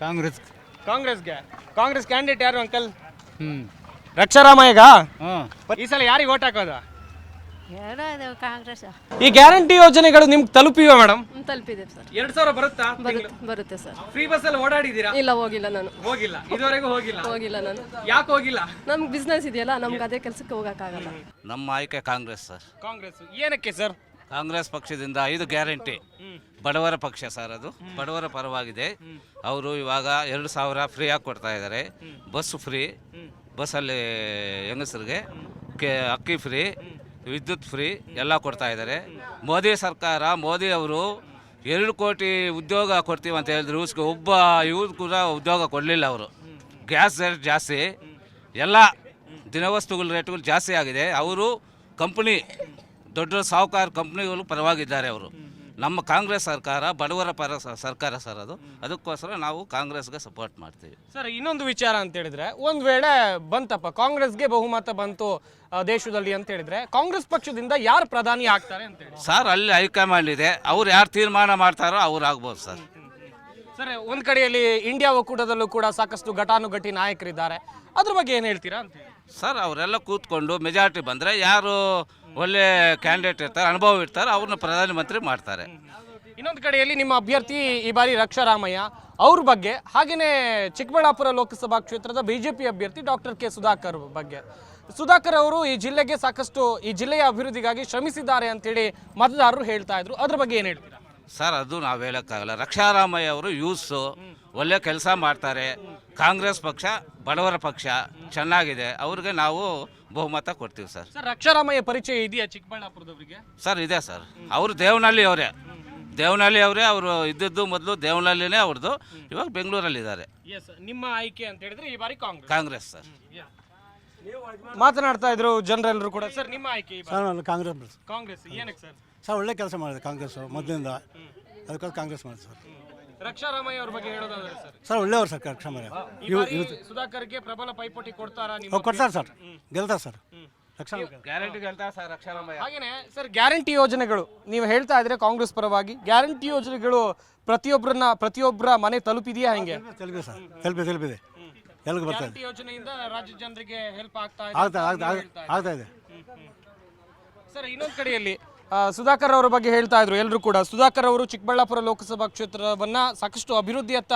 Congress. Congress candidate ಯಾರು uncle? ಹ್ಮ್ ರಕ್ಷಾರಾಮಯ್ಯಗ ಹಾಂ ಈ ಸಲ ಯಾರಿಗೆ ಓಟ್ ಹಾಕೋದ? ಎರಡೂ ಇದೆ ಕಾಂಗ್ರೆಸ್. ಈ ಗ್ಯಾರಂಟಿ ಯೋಜನೆಗಳು ನಿಮ್ಗೆ ತಲುಪಿವೆ ಮೇಡಮ್? ತಲುಪಿದೆ ಸರ್. 2000 ಬರುತ್ತಾ? ಬರುತ್ತೆ ಸರ್. ಫ್ರೀ ಬಸ್ ಅಲ್ಲಿ ಓಡಾಡಿದ್ದೀರಾ? ಇಲ್ಲ, ಹೋಗಿಲ್ಲ ನಾನು. ಹೋಗಿಲ್ಲ, ಇದುವರೆಗೂ ಹೋಗಿಲ್ಲ. ನಾನು. ಯಾಕೆ ಹೋಗಿಲ್ಲ? ನಮ್ಗೆ ಬಿಸ್ನೆಸ್ ಇದೆಯಲ್ಲ, ನಮ್ಗೆ ಅದೇ ಕೆಲಸಕ್ಕೆ ಹೋಗೋಕ್ಕಾಗಲ್ಲ. ನಮ್ಮ ಆಯ್ಕೆ ಕಾಂಗ್ರೆಸ್ ಸರ್. ಕಾಂಗ್ರೆಸ್ ಏನಕ್ಕೆ ಸರ್? ಕಾಂಗ್ರೆಸ್ ಪಕ್ಷದಿಂದ 5 ಗ್ಯಾರಂಟಿ ಬಡವರ ಪಕ್ಷ ಸರ್. ಅದು ಬಡವರ ಪರವಾಗಿದೆ. ಅವರು ಇವಾಗ 2000 ಫ್ರೀಯಾಗಿ ಕೊಡ್ತಾ ಇದ್ದಾರೆ. ಬಸ್ ಫ್ರೀ, ಬಸ್ಸಲ್ಲಿ ಹೆಂಗಸರಿಗೆ ಅಕ್ಕಿ ಫ್ರೀ, ವಿದ್ಯುತ್ ಫ್ರೀ ಎಲ್ಲ ಕೊಡ್ತಾ ಇದ್ದಾರೆ. ಮೋದಿ ಸರ್ಕಾರ, ಮೋದಿ ಅವರು 2 ಕೋಟಿ ಉದ್ಯೋಗ ಕೊಡ್ತೀವಿ ಅಂತ ಹೇಳಿದ್ರು. ಒಬ್ಬ ಇವ್ರು ಕೂಡ ಉದ್ಯೋಗ ಕೊಡಲಿಲ್ಲ ಅವರು. ಗ್ಯಾಸ್ ರೇಟ್ ಜಾಸ್ತಿ, ಎಲ್ಲ ದಿನವಸ್ತುಗಳ ರೇಟ್ಗಳು ಜಾಸ್ತಿ ಆಗಿದೆ. ಅವರು ಕಂಪ್ನಿ ದೊಡ್ಡ ಸಾಹುಕಾರ ಕಂಪ್ನಿಗಳು ಪರವಾಗಿದ್ದಾರೆ ಅವರು. ನಮ್ಮ ಕಾಂಗ್ರೆಸ್ ಸರ್ಕಾರ ಬಡವರ ಪರ ಸರ್ಕಾರ ಸರ್. ಅದಕ್ಕೋಸ್ಕರ ನಾವು ಕಾಂಗ್ರೆಸ್ಗೆ ಸಪೋರ್ಟ್ ಮಾಡ್ತೀವಿ ಸರ್. ಇನ್ನೊಂದು ವಿಚಾರ ಅಂತ ಹೇಳಿದ್ರೆ, ಒಂದು ವೇಳೆ ಬಂತಪ್ಪ ಕಾಂಗ್ರೆಸ್ಗೆ ಬಹುಮತ ಬಂತು ದೇಶದಲ್ಲಿ ಅಂತ ಹೇಳಿದ್ರೆ, ಕಾಂಗ್ರೆಸ್ ಪಕ್ಷದಿಂದ ಯಾರು ಪ್ರಧಾನಿ ಆಗ್ತಾರೆ ಅಂತ ಹೇಳಿ ಸರ್? ಅಲ್ಲಿ ಹೈಕಮಾಂಡ್ ಇದೆ, ಅವ್ರು ಯಾರು ತೀರ್ಮಾನ ಮಾಡ್ತಾರೋ ಅವ್ರು ಆಗ್ಬೋದು ಸರ್. ಸರ್, ಒಂದ್ ಕಡೆಯಲ್ಲಿ ಇಂಡಿಯಾ ಒಕ್ಕೂಟದಲ್ಲೂ ಕೂಡ ಸಾಕಷ್ಟು ಘಟಾನುಘಟಿ ನಾಯಕರಿದ್ದಾರೆ. ಅದ್ರ ಬಗ್ಗೆ ಏನು ಹೇಳ್ತೀರಾ ಅಂತ ಹೇಳಿ ಸರ್? ಅವರೆಲ್ಲ ಕೂತ್ಕೊಂಡು ಮೆಜಾರಿಟಿ ಬಂದರೆ ಯಾರು ಒಳ್ಳೆ ಕ್ಯಾಂಡಿಡೇಟ್ ಇರ್ತಾರೆ, ಅನುಭವ ಇರ್ತಾರೆ, ಅವ್ರನ್ನ ಪ್ರಧಾನಮಂತ್ರಿ ಮಾಡ್ತಾರೆ. ಇನ್ನೊಂದು ಕಡೆಯಲ್ಲಿ ನಿಮ್ಮ ಅಭ್ಯರ್ಥಿ ಈ ಬಾರಿ ರಕ್ಷಾರಾಮಯ್ಯ ಅವ್ರ ಬಗ್ಗೆ, ಹಾಗೆಯೇ ಚಿಕ್ಕಬಳ್ಳಾಪುರ ಲೋಕಸಭಾ ಕ್ಷೇತ್ರದ ಬಿಜೆಪಿ ಅಭ್ಯರ್ಥಿ ಡಾಕ್ಟರ್ ಕೆ ಸುಧಾಕರ್ ಬಗ್ಗೆ. ಸುಧಾಕರ್ ಅವರು ಈ ಜಿಲ್ಲೆಗೆ ಸಾಕಷ್ಟು, ಈ ಜಿಲ್ಲೆಯ ಅಭಿವೃದ್ಧಿಗಾಗಿ ಶ್ರಮಿಸಿದ್ದಾರೆ ಅಂತೇಳಿ ಮತದಾರರು ಹೇಳ್ತಾ ಇದ್ರು. ಅದ್ರ ಬಗ್ಗೆ ಏನು ಹೇಳ್ತೀರಾ ಸರ್? ಅದು ನಾವು ಹೇಳೋಕ್ಕಾಗಲ್ಲ. ರಕ್ಷಾರಾಮಯ್ಯ ಅವರು ಯೂತ್ಸು ಒಳ್ಳೆ ಕೆಲಸ ಮಾಡ್ತಾರೆ. ಕಾಂಗ್ರೆಸ್ ಪಕ್ಷ ಬಡವರ ಪಕ್ಷ, ಚೆನ್ನಾಗಿದೆ. ಅವ್ರಿಗೆ ನಾವು ಬಹುಮತ ಕೊಡ್ತೀವಿ ಸರ್. ಸರ್, ರಕ್ಷಾರಾಮಯ್ಯ ಪರಿಚಯ ಇದೆಯಾ ಚಿಕ್ಕಬಳ್ಳಾಪುರದವರಿಗೆ? ಸರ್ ಇದೆ ಸರ್. ಅವರು ದೇವನಹಳ್ಳಿ ಅವರೇ. ಅವರು ಇದ್ದದ್ದು ಮೊದಲು ದೇವನಹಳ್ಳಿನೇ ಅವ್ರದ್ದು. ಇವಾಗ ಬೆಂಗಳೂರಲ್ಲಿದ್ದಾರೆ. ನಿಮ್ಮ ಆಯ್ಕೆ ಅಂತ ಹೇಳಿದ್ರೆ ಈ ಬಾರಿ ಕಾಂಗ್ರೆಸ್ ಸರ್. ಮಾತನಾಡ್ತಾ ಇದ್ರು ಜನರೆಲ್ಲರೂ ಕೂಡ. ಸರ್, ನಿಮ್ಮ ಆಯ್ಕೆ? ಕಾಂಗ್ರೆಸ್ ಏನಕ್ಕೆ ಸರ್? ಸರ್ ಒಳ್ಳೆ ಕೆಲಸ ಮಾಡಿದೆ ಕಾಂಗ್ರೆಸ್ ಮೊದಲಿಂದ, ಅದಕ್ಕೋಸ್ಕರ ಕಾಂಗ್ರೆಸ್ ಮಾಡಿದೆ ಸರ್. ರಕ್ಷಾರಾಮಯ್ಯ ಅವ್ರ ಬಗ್ಗೆ ಹೇಳೋದಾದ್ರೆ ಸರ್ ಒಳ್ಳೆಯವರು ಸರ್ ರಕ್ಷಾರಾಮಯ್ಯ. ಸುಧಾಕರ್ಗೆ ಪ್ರಬಲ ಪೈಪೋಟಿ ಕೊಡ್ತಾರಾ? ಕೊಡ್ತಾರೆ ಸರ್, ಗೆಲ್ತಾರೆ ಸರ್. ಗ್ಯಾರಂಟಿ ಗೆಲ್ತಾರೆ ಸರ್ ರಕ್ಷಾರಾಮಯ್ಯ. ಹಾಗೇನೆ ಸರ್, ಗ್ಯಾರಂಟಿ ಯೋಜನೆಗಳು ನೀವು ಹೇಳ್ತಾ ಇದ್ರೆ ಕಾಂಗ್ರೆಸ್ ಪರವಾಗಿ, ಗ್ಯಾರಂಟಿ ಯೋಜನೆಗಳು ಪ್ರತಿಯೊಬ್ಬರ ಮನೆ ತಲುಪಿದೆಯಾ? ಹೆಂಗೆ ತಲುಪಿದೆ ಸರ್? ತಲುಪಿದೆ. ಎಲ್ಲಿಗೆ ಬರ್ತಾ ಇದೆ? ಯೋಜನೆಯಿಂದ ರಾಜ್ಯ ಜನರಿಗೆ ಹೆಲ್ಪ್ ಆಗ್ತಾ ಇದೆ. ಸರ್, ಇನ್ನೊಂದು ಕಡೆಯಲ್ಲಿ ಸುಧಾಕರ್ ಅವರ ಬಗ್ಗೆ ಹೇಳ್ತಾ ಇದ್ರು ಎಲ್ಲರೂ ಕೂಡ. ಸುಧಾಕರ್ ಅವರು ಚಿಕ್ಕಬಳ್ಳಾಪುರ ಲೋಕಸಭಾ ಕ್ಷೇತ್ರವನ್ನ ಸಾಕಷ್ಟು ಅಭಿವೃದ್ಧಿಯತ್ತ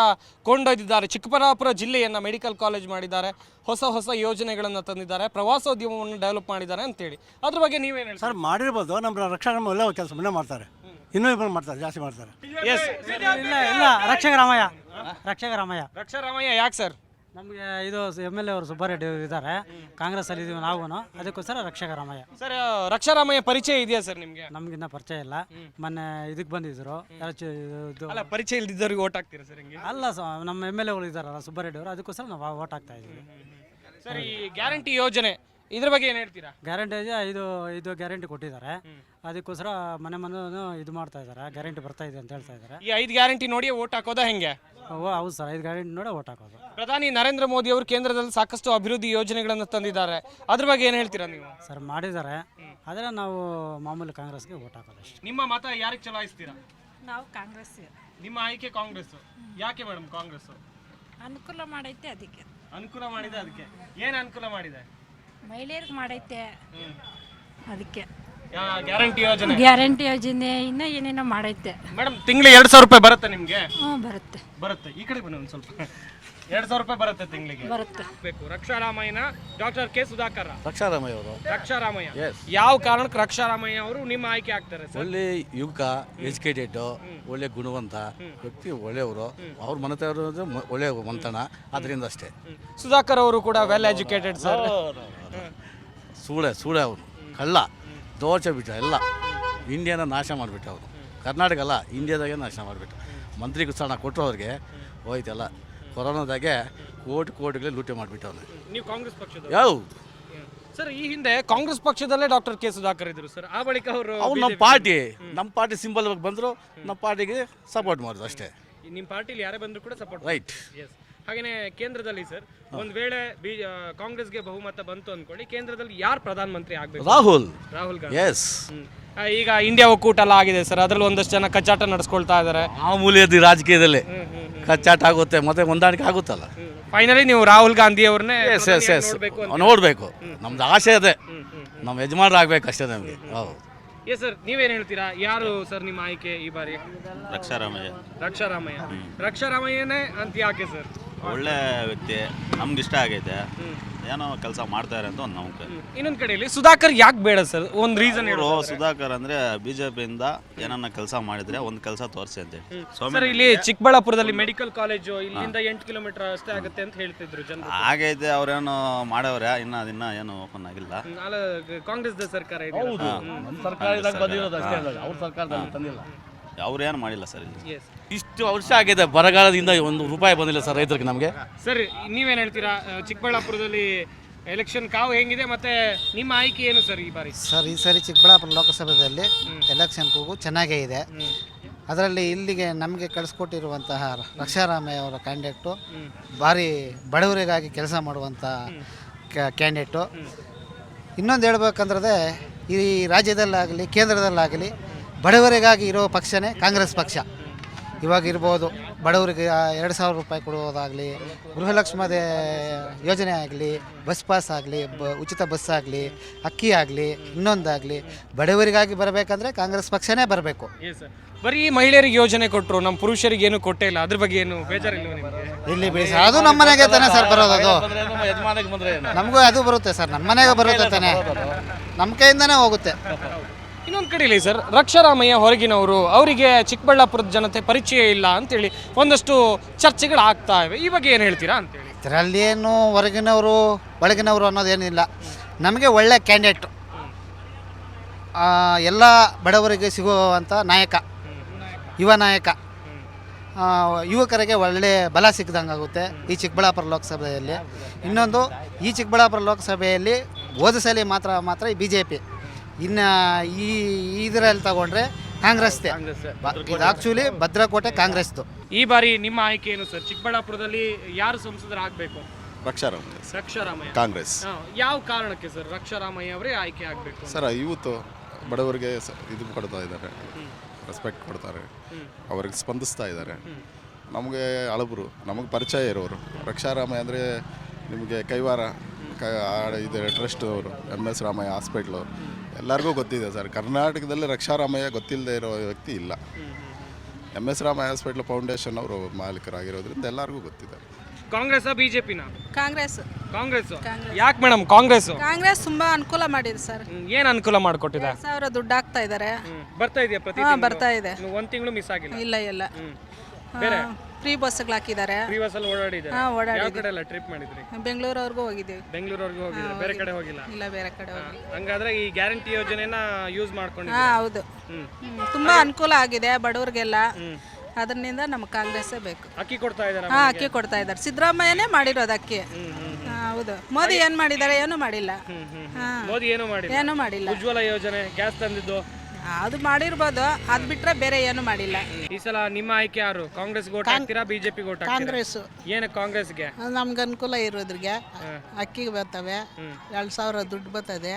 ಕೊಂಡೊಯ್ದಿದ್ದಾರೆ. ಚಿಕ್ಕಬಳ್ಳಾಪುರ ಜಿಲ್ಲೆಯನ್ನ ಮೆಡಿಕಲ್ ಕಾಲೇಜ್ ಮಾಡಿದ್ದಾರೆ, ಹೊಸ ಯೋಜನೆಗಳನ್ನು ತಂದಿದ್ದಾರೆ, ಪ್ರವಾಸೋದ್ಯಮವನ್ನು ಡೆವಲಪ್ ಮಾಡಿದ್ದಾರೆ ಅಂತೇಳಿ. ಅದ್ರ ಬಗ್ಗೆ ನೀವೇನು ಹೇಳಿ ಸರ್? ಮಾಡಿರ್ಬೋದು. ನಮ್ಮ ರಕ್ಷಾರಾಮಯ್ಯ ಒಳ್ಳೆ ಕೆಲಸ ಮನೆ ಮಾಡ್ತಾರೆ, ಇನ್ನೂ ಇಬ್ಬರು ಮಾಡ್ತಾರೆ, ಜಾಸ್ತಿ ಮಾಡ್ತಾರೆ. ಇಲ್ಲ ರಕ್ಷಾರಾಮಯ್ಯ ಯಾಕೆ ಸರ್? ನಮಗೆ ಇದು MLA ಅವರು ಸುಬ್ಬಾರೆಡ್ಡಿ ಇದ್ದಾರೆ, ಕಾಂಗ್ರೆಸ್ಸಲ್ಲಿ ಇದೀವಿ ನಾವು, ಅದಕ್ಕೋಸ್ಕರ ರಕ್ಷಾರಾಮಯ್ಯ. ಸರ್, ರಕ್ಷಾರಾಮಯ್ಯ ಪರಿಚಯ ಇದೆಯಾ ಸರ್ ನಿಮಗೆ? ನಮಗಿನ್ನ ಪರಿಚಯ ಇಲ್ಲ. ಮೊನ್ನೆ ಇದಕ್ಕೆ ಬಂದಿದ್ರು. ಅಲ್ಲ, ಪರಿಚಯ ಇಲ್ದಿದ್ದವ್ರಿಗೆ ಓಟ್ ಹಾಕ್ತೀರಾ ಸರ್? ಹಿಂಗೆ ಅಲ್ಲ, ನಮ್ಮ MLA ಇದ್ದಾರಲ್ಲ ಸುಬ್ಬಾರೆಡ್ಡಿ ಅವರು, ಅದಕ್ಕೋಸ್ಕರ ನಾವು ಓಟ್ ಹಾಕ್ತಾ ಇದ್ದೀವಿ. ಸರ್, ಈ ಗ್ಯಾರಂಟಿ ಯೋಜನೆ ಇದ್ರ ಬಗ್ಗೆ ಏನು ಹೇಳ್ತೀರಾ? ಗ್ಯಾರಂಟಿ ಇದು ಗ್ಯಾರಂಟಿ ಕೊಟ್ಟಿದ್ದಾರೆ, ಅದಕ್ಕೋಸ್ಕರ ಮನೆ ಇದು ಮಾಡ್ತಾ ಇದ್ದಾರೆ. ಗ್ಯಾರಂಟಿ ಬರ್ತಾ ಇದೆ ಅಂತ ಹೇಳ್ತಾ ಇದ್ದಾರೆ. ಈ 5 ಗ್ಯಾರಂಟಿ ನೋಡಿ ಓಟ್ ಹಾಕೋದಾ ಹೆಂಗೆ? ಹೌದು ಸರ್, 5 ಗ್ಯಾರಂಟಿ ನೋಡಿ ಓಟ್ ಹಾಕೋದು. ಪ್ರಧಾನಿ ನರೇಂದ್ರ ಮೋದಿ ಅವರು ಕೇಂದ್ರದಲ್ಲಿ ಸಾಕಷ್ಟು ಅಭಿವೃದ್ಧಿ ಯೋಜನೆಗಳನ್ನು ತಂದಿದ್ದಾರೆ. ಅದ್ರ ಬಗ್ಗೆ ಏನು ಹೇಳ್ತೀರಾ ನೀವು? ಸರ್, ಮಾಡಿದ್ದಾರೆ, ಆದರೆ ನಾವು ಮಾಮೂಲಿ ಕಾಂಗ್ರೆಸ್ಗೆ ಓಟ್ ಹಾಕೋದು ಅಷ್ಟೇ. ನಿಮ್ಮ ಮತ ಯಾರಿಗೆ ಚಲಾಯಿಸ್ತೀರಾ? ನಾವು ಕಾಂಗ್ರೆಸ್. ನಿಮ್ಮ ಆಯ್ಕೆ ಕಾಂಗ್ರೆಸ್. ಯಾಕೆ ಮೇಡಮ್ ಕಾಂಗ್ರೆಸ್? ಅನುಕೂಲ ಮಾಡೈತೆ, ಅದಕ್ಕೆ. ಅನುಕೂಲ ಮಾಡಿದೆ? ಅದಕ್ಕೆ ಏನು ಅನುಕೂಲ ಮಾಡಿದೆ? ಮಹಿಳೆಯರಿಗೆ ಮಾಡೈತೆ, ಅದಕ್ಕೆ. ಗ್ಯಾರಂಟಿ ಯೋಜನೆ ಇನ್ನೂ ಏನೇನೋ ಮಾಡೈತೆ ಮೇಡಮ್. ತಿಂಗಳಿಗೆ 2000 ರೂಪಾಯಿ ಬರುತ್ತೆ ನಿಮಗೆ? ಬರುತ್ತೆ. ಈ ಕಡೆ ಬನ್ನಿ ಒಂದು ಸ್ವಲ್ಪ. 2000 ರೂಪಾಯಿ ಬರುತ್ತೆ ತಿಂಗಳಿಗೆ. ಬೇಕು ರಕ್ಷಾರಾಮಯ್ಯನ ಡಾಕ್ಟರ್ ಕೆ ಸುಧಾಕರ್? ರಕ್ಷಾರಾಮಯ್ಯ ಯಾವ ಕಾರಣಕ್ಕೆ ರಕ್ಷಾರಾಮಯ್ಯ ಅವರು ನಿಮ್ಮ ಆಯ್ಕೆ ಆಗ್ತಾರೆ ಸರ್? ಒಳ್ಳೆ ಯುವಕ, ಎಜುಕೇಟೆಡ್, ಒಳ್ಳೆ ಗುಣವಂತ ವ್ಯಕ್ತಿ, ಒಳ್ಳೆಯವರು. ಅವ್ರ ಮನೆತವರು ಒಳ್ಳೆ ಮಂತನ, ಅದರಿಂದ ಅಷ್ಟೇ. ಸುಧಾಕರ್ ಅವರು ಕೂಡ ವೆಲ್ ಎಜುಕೇಟೆಡ್ ಸರ್. ಸೂಳೆ ಅವನು ಕಳ್ಳ, ದೋಚ ಬಿಟ್ಟ, ಎಲ್ಲ ಇಂಡಿಯಾನ ನಾಶ ಮಾಡಿಬಿಟ್ಟ ಅವರು. ಕರ್ನಾಟಕ ಅಲ್ಲ, ಇಂಡಿಯಾದಾಗೆ ನಾಶ ಮಾಡಿಬಿಟ್ಟ. ಮಂತ್ರಿ ಸ್ಥಾನ ಕೊಟ್ಟರು ಅವ್ರಿಗೆ, ಹೋಯ್ತಲ್ಲ. ಕೊರೋನಾದಾಗೆ ಕೋಟಿಗಳು ಲೂಟಿ ಮಾಡಿಬಿಟ್ಟವನು. ನೀವು ಕಾಂಗ್ರೆಸ್ ಪಕ್ಷದ? ಯಾವುದು ಸರ್, ಈ ಹಿಂದೆ ಕಾಂಗ್ರೆಸ್ ಪಕ್ಷದಲ್ಲೇ ಡಾಕ್ಟರ್ ಕೆ ಸುಧಾಕರ್ ಇದ್ರು ಸರ್. ಆ ಬಳಿಕ ಅವರು ನಮ್ಮ ಪಾರ್ಟಿ ಸಿಂಬಲ್ ಬಂದರು, ನಮ್ಮ ಪಾರ್ಟಿಗೆ ಸಪೋರ್ಟ್ ಮಾಡೋದು ಅಷ್ಟೇ. ನಿಮ್ಮ ಪಾರ್ಟಿಲಿ ಯಾರೇ ಬಂದ್ರು ಕೂಡ ಸಪೋರ್ಟ್? ರೈಟ್. ಹಾಗೇನೆ ಕೇಂದ್ರದಲ್ಲಿ ಸರ್, ಒಂದ್ ವೇಳೆ ಕಾಂಗ್ರೆಸ್ಗೆ ಬಹುಮತ ಬಂತು ಅನ್ಕೊಳ್ಳಿ, ಕೇಂದ್ರದಲ್ಲಿ ಯಾರು ಪ್ರಧಾನಮಂತ್ರಿ ಆಗ್ಬೇಕು? ರಾಹುಲ್ ಗಾಂಧಿ. ಎಸ್. ಈಗ ಇಂಡಿಯಾ ಒಕ್ಕೂಟ ಎಲ್ಲ ಆಗಿದೆ ಸರ್, ಅದ್ರಲ್ಲಿ ಒಂದಷ್ಟು ಜನ ಕಚ್ಚಾಟ ನಡೆಸ್ಕೊಳ್ತಾ ಇದ್ದಾರೆ. ಮಾಮೂಲಿ ರಾಜಕೀಯದಲ್ಲಿ ಕಚ್ಚಾಟ ಆಗುತ್ತೆ ಮತ್ತೆ ಹೊಂದಾಣಿಕೆ ಆಗುತ್ತಲ್ಲ. ಫೈನಲಿ ನೀವು ರಾಹುಲ್ ಗಾಂಧಿ ಅವ್ರನ್ನೇ ಎಸ್ ಎಸ್ ಎಸ್ ನೋಡಬೇಕು, ನಮ್ದು ಆಸೆ ಇದೆ, ನಮ್ಮ ಯಜಮಾನರಾಗಬೇಕು ಅಷ್ಟೇ ನಮಗೆ. ಹೌದು. ಎಸ್ ಸರ್, ನೀವೇನು ಹೇಳ್ತೀರಾ? ಯಾರು ಸರ್ ನಿಮ್ಮ ಆಯ್ಕೆ ಈ ಬಾರಿ? ರಕ್ಷಾರಾಮಯ್ಯ ರಕ್ಷಾರಾಮಯ್ಯನೇ ಅಂತ ಯಾಕೆ ಸರ್? ಒಳ್ಳೆ ವ್ಯಕ್ತಿ, ನಮ್ಗೆ ಇಷ್ಟ ಆಗೈತೆ, ಏನೋ ಕೆಲಸ ಮಾಡ್ತಾರೆ ಅಂತ ಒಂದು ನಮ್ಗೆ. ಇನ್ನೊಂದ್ ಕಡೆಯಲ್ಲಿ ಸುಧಾಕರ್ ಯಾಕೆ ಬೇಡ ಸರ್? ಒಂದು ರೀಸನ್ ಹೇಳೋ. ಸುಧಾಕರ್ ಅಂದ್ರೆ ಬಿಜೆಪಿಯಿಂದ ಏನನ್ನ ಕೆಲಸ ಮಾಡಿದ್ರೆ ಒಂದು ಕೆಲಸ ತೋರಿಸಿ ಅಂತ ಹೇಳಿ. ಸರ್, ಇಲ್ಲಿ ಚಿಕ್ಕಬಳ್ಳಾಪುರದಲ್ಲಿ ಮೆಡಿಕಲ್ ಕಾಲೇಜು ಇಲ್ಲಿಂದ 8 ಕಿಲೋಮೀಟರ್ ಅಷ್ಟೇ ಆಗುತ್ತೆ ಅಂತ ಹೇಳ್ತಿದ್ರು ಜನರು. ಆಗೈತೆ, ಅವ್ರೇನು ಮಾಡವ್ರೆ, ಇನ್ನ ಏನು ಓಪನ್ ಆಗಿಲ್ಲ. ಕಾಂಗ್ರೆಸ್ ಸರ್ಕಾರ ಇದೆ. ಅವ್ರೇನು ಮಾಡಿಲ್ಲ ಸರ್ ಇಲ್ಲಿ. ಇಷ್ಟು ವರ್ಷ ಆಗಿದೆ, ಬರಗಾಲದಿಂದ ₹1 ಬಂದಿಲ್ಲ ಸರ್ ರೈತರಿಗೆ ನಮಗೆ. ಸರ್, ನೀವೇನು ಹೇಳ್ತೀರಾ? ಚಿಕ್ಕಬಳ್ಳಾಪುರದಲ್ಲಿ ಎಲೆಕ್ಷನ್ ಕಾವು ಹೆಂಗಿದೆ, ಮತ್ತೆ ನಿಮ್ಮ ಆಯ್ಕೆ ಏನು ಸರ್ ಈ ಬಾರಿ? ಸರ್, ಈ ಸರಿ ಚಿಕ್ಕಬಳ್ಳಾಪುರ ಲೋಕಸಭೆಯಲ್ಲಿ ಎಲೆಕ್ಷನ್ ಕೂಗು ಚೆನ್ನಾಗೇ ಇದೆ. ಅದರಲ್ಲಿ ಇಲ್ಲಿಗೆ ನಮಗೆ ಕಳಿಸ್ಕೊಟ್ಟಿರುವಂತಹ ರಕ್ಷಾರಾಮಯ್ಯ ಅವರ ಕ್ಯಾಂಡಿಡೇಟು ಭಾರಿ ಬಡವರಿಗಾಗಿ ಕೆಲಸ ಮಾಡುವಂಥ ಕ್ಯಾಂಡಿಡೇಟು. ಇನ್ನೊಂದು ಹೇಳ್ಬೇಕಂದ್ರೆ ಈ ರಾಜ್ಯದಲ್ಲಾಗಲಿ ಕೇಂದ್ರದಲ್ಲಾಗಲಿ ಬಡವರಿಗಾಗಿ ಇರೋ ಪಕ್ಷನೇ ಕಾಂಗ್ರೆಸ್ ಪಕ್ಷ. ಇವಾಗ ಇರ್ಬೋದು, ಬಡವರಿಗೆ ₹2,000 ಕೊಡುವುದಾಗಲಿ, ಗೃಹಲಕ್ಷ್ಮಿ ಯೋಜನೆ ಆಗಲಿ, ಬಸ್ ಪಾಸ್ ಆಗಲಿ, ಉಚಿತ ಬಸ್ ಆಗಲಿ, ಅಕ್ಕಿ ಆಗಲಿ, ಇನ್ನೊಂದಾಗಲಿ ಬಡವರಿಗಾಗಿ ಬರಬೇಕಂದ್ರೆ ಕಾಂಗ್ರೆಸ್ ಪಕ್ಷನೇ ಬರಬೇಕು. ಬರೀ ಮಹಿಳೆಯರಿಗೆ ಯೋಜನೆ ಕೊಟ್ಟರು, ನಮ್ಮ ಪುರುಷರಿಗೆ ಏನು ಕೊಟ್ಟೇ ಇಲ್ಲ. ಅದ್ರ ಬಗ್ಗೆ ಏನು ಬೇಜಾರಿಲ್ಲ ನಿಮಗೆ? ಇಲ್ಲಿ ಬಿಡಿ ಸರ್, ಅದು ನಮ್ಮ ಮನೆಗೆ ತಾನೇ ಸರ್ ಬರೋದು. ಅದು ನಮಗೂ ಅದು ಬರುತ್ತೆ ಸರ್, ನಮ್ಮ ಮನೆಗೆ ಬರುತ್ತೆ ತಾನೆ, ನಮ್ಮ ಕೈಯಿಂದನೇ ಹೋಗುತ್ತೆ. ಇನ್ನೊಂದು ಕಡೆಯಲ್ಲಿ ಸರ್, ರಕ್ಷಾರಾಮಯ್ಯ ಹೊರಗಿನವರು, ಅವರಿಗೆ ಚಿಕ್ಕಬಳ್ಳಾಪುರದ ಜನತೆ ಪರಿಚಯ ಇಲ್ಲ ಅಂತೇಳಿ ಒಂದಷ್ಟು ಚರ್ಚೆಗಳು ಆಗ್ತಾ ಇವೆ. ಈ ಬಗ್ಗೆ ಏನು ಹೇಳ್ತೀರಾ ಅಂತೇಳಿ? ಇದರಲ್ಲಿ ಏನು ಹೊರಗಿನವರು ಒಳಗಿನವರು ಅನ್ನೋದೇನಿಲ್ಲ. ನಮಗೆ ಒಳ್ಳೆ ಕ್ಯಾಂಡಿಡೇಟು, ಎಲ್ಲ ಬಡವರಿಗೆ ಸಿಗುವಂಥ ನಾಯಕ, ಯುವ ನಾಯಕ, ಯುವಕರಿಗೆ ಒಳ್ಳೆ ಬಲ ಸಿಕ್ಕಿದಂಗಾಗುತ್ತೆ ಈ ಚಿಕ್ಕಬಳ್ಳಾಪುರ ಲೋಕಸಭೆಯಲ್ಲಿ. ಇನ್ನೊಂದು, ಈ ಚಿಕ್ಕಬಳ್ಳಾಪುರ ಲೋಕಸಭೆಯಲ್ಲಿ ಹೋದ ಸಲ ಮಾತ್ರ ಈ BJP, ಇನ್ನು ಇದರಲ್ಲಿ ತಗೊಂಡ್ರೆ ಕಾಂಗ್ರೆಸ್ದೇ. ಇದು ಆ್ಯಕ್ಚುಲಿ ಭದ್ರಕೋಟೆ ಕಾಂಗ್ರೆಸ್ದು. ಈ ಬಾರಿ ನಿಮ್ಮ ಆಯ್ಕೆ ಏನು ಸರ್? ಚಿಕ್ಕಬಳ್ಳಾಪುರದಲ್ಲಿ ಯಾರು ಸಂಸದರಾಗಬೇಕು? ರಕ್ಷಾರಾಮಯ್ಯ ಕಾಂಗ್ರೆಸ್. ಯಾವ ಕಾರಣಕ್ಕೆ ಸರ್ ರಕ್ಷಾರಾಮಯ್ಯ ಅವರೇ ಆಯ್ಕೆ ಆಗಬೇಕು? ಸರ್, ಇವತ್ತು ಬಡವರಿಗೆ ಇದು ಕೊಡ್ತಾ ಇದ್ದಾರೆ, ರೆಸ್ಪೆಕ್ಟ್ ಕೊಡ್ತಾರೆ, ಅವ್ರಿಗೆ ಸ್ಪಂದಿಸ್ತಾ ಇದ್ದಾರೆ. ನಮಗೆ ಹಳಬರು, ನಮಗೆ ಪರಿಚಯ ಇರೋರು. ರಕ್ಷಾರಾಮಯ್ಯ ಅಂದರೆ ನಿಮಗೆ ಕೈವಾರ ಇದು ಟ್ರಸ್ಟ್ ಅವರು, MS ರಾಮಯ್ಯ ಹಾಸ್ಪಿಟ್ಲು ಎಲ್ಲರಿಗೂ ಗೊತ್ತಿದೆ ಸರ್. ಕರ್ನಾಟಕದಲ್ಲಿ ರಕ್ಷಾರಾಮಯ್ಯ ಗೊತ್ತಿಲ್ಲದೆ ಇರೋ ವ್ಯಕ್ತಿ ಇಲ್ಲ. MS ರಾಮಯ್ಯ ಹಾಸ್ಪಿಟ್ಲ್ ಫೌಂಡೇಶನ್ ಅವರು ಮಾಲೀಕರಾಗಿರೋದ್ರಿಂದ ಎಲ್ಲರಿಗೂ ಗೊತ್ತಿದೆ. ಕಾಂಗ್ರೆಸ್ ಬಿಜೆಪಿನ? ಕಾಂಗ್ರೆಸ್. ಯಾಕೆ ಮೇಡಮ್ ಕಾಂಗ್ರೆಸ್? ಕಾಂಗ್ರೆಸ್ ತುಂಬಾ ಅನುಕೂಲ ಮಾಡಿದೆ ಸರ್. ಏನ್ ಅನುಕೂಲ ಮಾಡಿಕೊಟ್ಟಿದೆ? 1,000 ದುಡ್ಡು ಹಾಕ್ತಾ ಇದ್ದಾರೆ. ಬರ್ತಾ ಇದೆಯಾ ಪ್ರತಿ? ಬರ್ತಾ ಇದೆ. ಒಂದು ತಿಂಗಳು ಮಿಸ್ ಆಗಿಲ್ಲ? ಇಲ್ಲ. ಫ್ರೀ ಬಸ್ಗಳು ಹಾಕಿದ್ದಾರೆ. ಫ್ರೀ ಬಸ್ ಅಲ್ಲಿ ಓಡಾಡಿದ್ದಾರೆ. ಯಾವ ಕಡೆ ಎಲ್ಲ ಟ್ರಿಪ್ ಮಾಡಿದ್ರಿ? ಬೆಂಗಳೂರವರೆಗೂ ಹೋಗಿದ್ದೀವಿ. ಬೆಂಗಳೂರವರೆಗೂ ಹೋಗಿದ್ರೆ ಬೇರೆ ಕಡೆ ಹೋಗಿಲ್ಲ? ಇಲ್ಲ, ಬೇರೆ ಕಡೆ ಹೋಗಿಲ್ಲ. ಹಂಗಾದ್ರೆ ಈ ಗ್ಯಾರಂಟಿ ಯೋಜನೆನ ಯೂಸ್ ಮಾಡ್ಕೊಂಡಿದ್ದೀರಾ? ಹೌದು, ತುಂಬಾ ಅನುಕೂಲ ಆಗಿದೆ ಬಡವರಿಗೆಲ್ಲ. ಅದರಿಂದ ನಮ್ಗೆ ಕಾಂಗ್ರೆಸ್ಸೇ ಬೇಕು. ಅಕ್ಕಿ ಕೊಡ್ತಾ ಇದ್ದಾರೆ? ಅಕ್ಕಿ ಕೊಡ್ತಾ ಇದ್ದಾರೆ. ಸಿದ್ದರಾಮಯ್ಯನೇ ಮಾಡಿರೋದು ಅಕ್ಕಿ. ಹೌದು. ಮೋದಿ ಏನ್ ಮಾಡಿದ್ದಾರೆ? ಏನು ಮಾಡಿಲ್ಲ. ಮೋದಿ ಏನು ಮಾಡಿಲ್ಲ. ಉಜ್ವಲ ಯೋಜನೆ, ಗ್ಯಾಸ್ ತಂದಿದ್ದು ಅದು ಮಾಡಿರ್ಬೋದು, ಅದ್ ಬಿಟ್ರೆ ಬೇರೆ ಏನು ಮಾಡಿಲ್ಲ. ಈ ಸಲ ನಿಮ್ಮ ಆಯ್ಕೆ ಯಾರು? ಕಾಂಗ್ರೆಸ್ ಓಟ್ ಹಾಕ್ತೀರಾ, ಬಿಜೆಪಿ ಓಟ್ ಹಾಕ್ತೀರಾ? ಕಾಂಗ್ರೆಸ್. ಏನಕ್ಕೆ ಕಾಂಗ್ರೆಸ್ಗೆ? ನಮ್ಗೆ ಅನುಕೂಲ ಇರೋದ್ರಿಗೆ ಅಕ್ಕಿಗೆ ಬರ್ತವೆ, 2,000 ದುಡ್ಡು ಬರ್ತದೆ.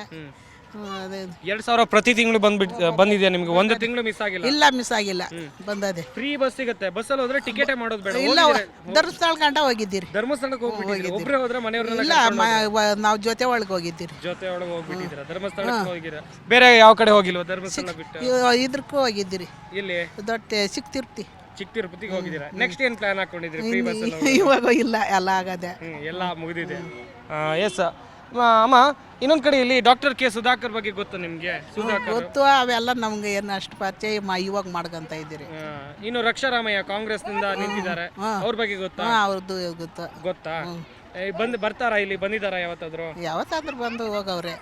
2,000 ಪ್ರತಿ ತಿಂಗಳು ಬಂದಿದೆ ನಿಮ್ಗೆ? ಒಂದು ತಿಂಗಳು ಮಿಸ್ ಆಗಿಲ್ಲ? ಇಲ್ಲ, ಮಿಸ್ ಆಗಿಲ್ಲ, ಬಂದದೆ. ಫ್ರೀ ಬಸ್ ಸಿಗುತ್ತೆ. ಬಸ್ಸಲ್ಲಿ ಹೋದ್ರೆ ಟಿಕೆಟೇ ಮಾಡೋದು ಬೇಡ? ಇಲ್ಲ, ಧರ್ಮಸ್ಥಳ ಗಂಟ ಹೋಗಿದ್ದೀರಿ. ಧರ್ಮಸ್ಥಳಕ್ಕೆ ಹೋಗ್ಬಿಟ್ಟಿದ್ದೀರಿ? ಒಬ್ಬರೇ ಹೋದ್ರೆ ಮನೆಯವ್ರನ್ನ? ಇಲ್ಲ, ನಾವು ಜೊತೆ ಒಳಗೆ ಹೋಗಿದ್ದೀರಿ. ಜೊತೆ ಒಳಗೆ ಹೋಗ್ಬಿಟ್ಟಿದ್ದೀರಾ? ಧರ್ಮಸ್ಥಳಕ್ಕೆ ಹೋಗಿದ್ದೀರಾ? ಬೇರೆ ಯಾವ ಕಡೆ ಹೋಗಿಲ್ವ ಧರ್ಮಸ್ಥಳ ಬಿಟ್ಟು? ಇದಕ್ಕೂ ಹೋಗಿದ್ದೀರಿ. ಇಲ್ಲಿ ದೊಡ್ಡ ಚಿಕ್ಕ ತಿರುಪತಿಗೆ ಹೋಗಿದ್ದೀರಾ? ನೆಕ್ಸ್ಟ್ ಏನ್ ಪ್ಲಾನ್ ಹಾಕೊಂಡಿದ್ರಿ ಫ್ರೀ ಬಸ್? ಇವಾಗ ಇಲ್ಲ, ಎಲ್ಲ ಆಗದೆ, ಎಲ್ಲ ಮುಗಿದಿದೆ. ಎಸ್ ಅಮ್ಮ, ಇನ್ನೊಂದು ಕಡೆ ಇಲ್ಲಿ ಡಾಕ್ಟರ್ ಕೆ ಸುಧಾಕರ್ ಬಗ್ಗೆ ಗೊತ್ತು ನಿಮ್ಗೆ? ಗೊತ್ತು, ಅವೆಲ್ಲ ನಮ್ಗೆ ಏನು ಅಷ್ಟು ಪರಿಚಯ ಇವಾಗ ಮಾಡ್ಕೊಂತ ಇದ್ದೀರಿ. ಇನ್ನು ರಕ್ಷಾರಾಮಯ್ಯ ಕಾಂಗ್ರೆಸ್ ನಿಂದ ನಿಂತಿದ್ದಾರೆ, ಅವ್ರ ಬಗ್ಗೆ ಗೊತ್ತಾ? ಅವ್ರದ್ದು ಗೊತ್ತಾ? ಬರ್ತಾರಾ? ಇಲ್ಲಿ ಬಂದಿದ್ದಾರಾ ಯಾವತ್ತಾದ್ರೂ? ಬಂದು ಹೋಗವ್ರೆ.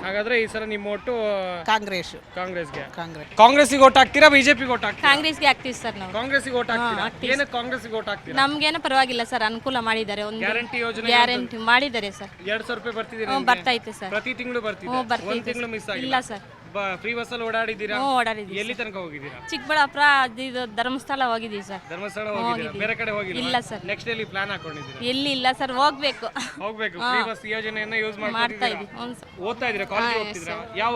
ಹಾಗಾದ್ರೆ ಈ ಸಲ ನಿಮ್ಮ ಒಟ್ಟು ಕಾಂಗ್ರೆಸ್ಗೆ? ಕಾಂಗ್ರೆಸ್ಗೆ ಓಟ್ ಹಾಕ್ತೀರಾ, ಬಿಜೆಪಿಗೆ ಓಟ್ ಹಾಕ್ತೀರಾ? ಕಾಂಗ್ರೆಸ್ಗೆ ಹಾಕ್ತೀವಿ ಸರ್ ನಾವು. ಕಾಂಗ್ರೆಸ್ಗೆ ಓಟ್ ಹಾಕ್ತೀರಾ? ಏನಕ್ಕೆ ಕಾಂಗ್ರೆಸ್ಗೆ ಓಟ್ ಹಾಕ್ತೀರಾ? ನಮ್ಗೇನು ಪರವಾಗಿಲ್ಲ ಸರ್, ಅನುಕೂಲ ಮಾಡಿದ್ದಾರೆ. ಒಂದು ಗ್ಯಾರಂಟಿ ಯೋಜನೆ ಗ್ಯಾರಂಟಿ ಮಾಡಿದ್ದಾರೆ ಸರ್. ₹2,000 ಬರ್ತಿದೆ? ಬರ್ತೈತೆ ಸರ್. ಪ್ರತಿ ತಿಂಗಳು ಬರ್ತಿದೆ? ಒಂದು ತಿಂಗಳು ಮಿಸ್ ಆಗಿಲ್ಲ? ಇಲ್ಲ ಸರ್. ಫ್ರೀ ಬಸ್ಸಲ್ಲಿ ಓಡಾಡಿದ್ದೀರಾ? ಹ್ಞೂ ಓಡಾಡಿದ್ದೀವಿ. ಎಲ್ಲಿ ತನಕ ಹೋಗಿದ್ದೀರಾ? ಚಿಕ್ಕಬಳ್ಳಾಪುರ ಇದು ಧರ್ಮಸ್ಥಳ ಹೋಗಿದ್ದೀವಿ ಸರ್. ಧರ್ಮಸ್ಥಳ ಹೋಗಿದ್ದೀರಾ? ಬೇರೆ ಕಡೆ ಹೋಗಿಲ್ಲ? ಇಲ್ಲ ಸರ್. ನೆಕ್ಸ್ಟ್ ಎಲ್ಲಿ ಪ್ಲಾನ್ ಹಾಕೊಂಡಿದ್ದೀರಾ? ಎಲ್ಲಿ ಇಲ್ಲ ಸರ್, ಹೋಗ್ಬೇಕು. ಹೋಗ್ಬೇಕು. ಫ್ರೀ ಬಸ್ ಯೋಜನೆಯನ್ನ ಯೂಸ್ ಮಾಡ್ತಾ ಮಾಡ್ತಾ ಇದೀವಿ. ಹ್ಞೂ ಸರ್. ಓದ್ತಾ ಇದ್ದೀರಾ? ಕಾಲೇಜ್ ಹೋಗ್ತಿದ್ದೀರಾ? ಯಾವ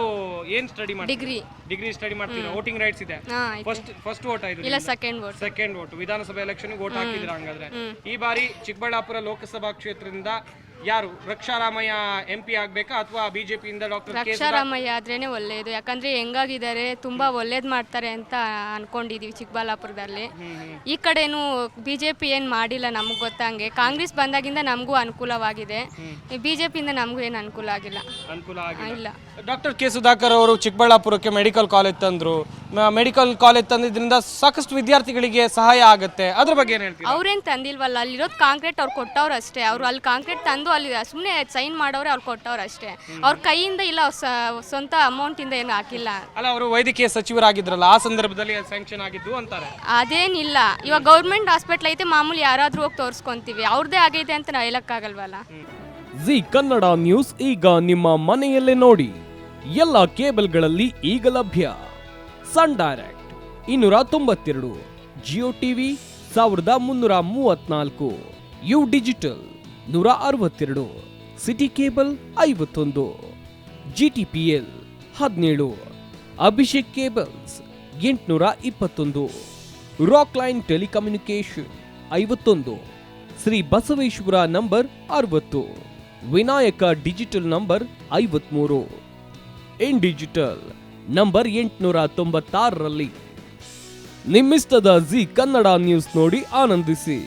ಏನ್ ಸ್ಟಡಿ ಮಾಡ್ತೀರಾ? ಡಿಗ್ರಿ. ಡಿಗ್ರಿ ಸ್ಟಡಿ ಮಾಡ್ತೀರಾ? ವೋಟಿಂಗ್ ರೈಟ್ಸ್ ಇದೆ? ಫಸ್ಟ್ ವೋಟ್ ಆಯ್ತು? ಇಲ್ಲ, ಸೆಕೆಂಡ್ ವೋಟ್. Second vote. ವಿಧಾನಸಭೆ ಎಲೆಕ್ಷನ್ ವೋಟ್ ಹಾಕಿದ್ರ ಹಂಗಾದ್ರೆ. ಈ ಬಾರಿ ಚಿಕ್ಕಬಳ್ಳಾಪುರ ಲೋಕಸಭಾ ಕ್ಷೇತ್ರದಿಂದ ಯಾರು ರಕ್ಷಾರಾಮಯ್ಯ MP ಆಗ್ಬೇಕಾ ಅಥವಾ ಬಿಜೆಪಿಯಿಂದ ಡಾಕ್ಟರ್ ರಕ್ಷಾರಾಮಯ್ಯ ಆದ್ರೇನೆ ಒಳ್ಳೆಯದು. ಯಾಕಂದ್ರೆ ಹೆಂಗಾಗಿದ್ದಾರೆ, ತುಂಬಾ ಒಳ್ಳೇದ್ ಮಾಡ್ತಾರೆ ಅಂತ ಅನ್ಕೊಂಡಿದೀವಿ ಚಿಕ್ಕಬಳ್ಳಾಪುರದಲ್ಲಿ. ಈ ಕಡೆನು ಬಿಜೆಪಿ ಏನ್ ಮಾಡಿಲ್ಲ ನಮ್ಗೆ ಗೊತ್ತಂಗೆ. ಕಾಂಗ್ರೆಸ್ ಬಂದಾಗಿಂದ ನಮಗೂ ಅನುಕೂಲವಾಗಿದೆ, ಬಿಜೆಪಿಯಿಂದ ನಮಗೂ ಏನು ಅನುಕೂಲ ಆಗಿಲ್ಲ. ಅನುಕೂಲ ಆಗಿಲ್ಲ. ಡಾಕ್ಟರ್ ಕೆ ಸುಧಾಕರ್ ಅವರು ಚಿಕ್ಕಬಳ್ಳಾಪುರಕ್ಕೆ ಮೆಡಿಕಲ್ ಕಾಲೇಜ್ ತಂದ್ರು. ಮೆಡಿಕಲ್ ಕಾಲೇಜ್ ತಂದಿದ್ರಿಂದ ಸಾಕಷ್ಟು ವಿದ್ಯಾರ್ಥಿಗಳಿಗೆ ಸಹಾಯ ಆಗುತ್ತೆ. ಅದ್ರ ಬಗ್ಗೆ ಏನ್ ಹೇಳ್ತೀರಾ? ಅವ್ರೇನ್ ತಂದಿಲ್ವಲ್ಲ, ಅಲ್ಲಿರೋದು ಕಾಂಕ್ರೀಟ್ ಅವ್ರು ಕೊಟ್ಟವ್ರು ಅಷ್ಟೇ. ಅವ್ರು ಅಲ್ಲಿ ಕಾಂಕ್ರೀಟ್ ತಂದು ಅಲ್ಲಿ ಸುಮ್ಮನೆ ಸೈನ್ ಮಾಡೋರೆ, ಅವ್ರು ಕೊಟ್ಟವ್ರು ಅಷ್ಟೇ. ಅವ್ರ ಕೈಯಿಂದ ಇಲ್ಲ, ಅವ್ರ ಸ್ವಂತ ಅಮೌಂಟ್ ಇಂದ ಏನು ಹಾಕಿಲ್ಲ. ಅಲ್ಲ, ಅವರು ವೈದ್ಯಕೀಯ ಸಚಿವರಾಗಿದ್ರಲ್ಲ, ಆ ಸಂದರ್ಭದಲ್ಲಿ ಸ್ಯಾಂಕ್ಷನ್ ಆಗಿದ್ದು ಅಂತಾರೆ. ಅದೇನಿಲ್ಲ, ಇವಾಗ ಗೌರ್ಮೆಂಟ್ ಹಾಸ್ಪಿಟ್ಲ್ ಐತೆ, ಮಾಮೂಲಿ ಯಾರಾದ್ರೂ ಹೋಗಿ ತೋರಿಸ್ಕೊಂತೀವಿ. ಅವ್ರದ್ದೇ ಆಗೈತೆ ಅಂತ ನಾವು ಹೇಳಕ್ಕಾಗಲ್ವಲ್ಲ. ಜಿ ಕನ್ನಡ ನ್ಯೂಸ್ ಈಗ ನಿಮ್ಮ ಮನೆಯಲ್ಲೇ ನೋಡಿ. ಎಲ್ಲ ಕೇಬಲ್ಗಳಲ್ಲಿ ಈಗ ಲಭ್ಯ. Sun direct 292, Jio TV 1334, U digital 162, city cable 51, GTPL 17, Abhishek cables 821, rock line telecommunication 51, Shri Basaveshwara number 60, Vinayaka digital number 53, in digital number 896ರಲ್ಲಿ. ನಿಮ್ಮಿಸ್ತದ ಜಿ ಕನ್ನಡ ನ್ಯೂಸ್ ನೋಡಿ ಆನಂದಿಸಿ.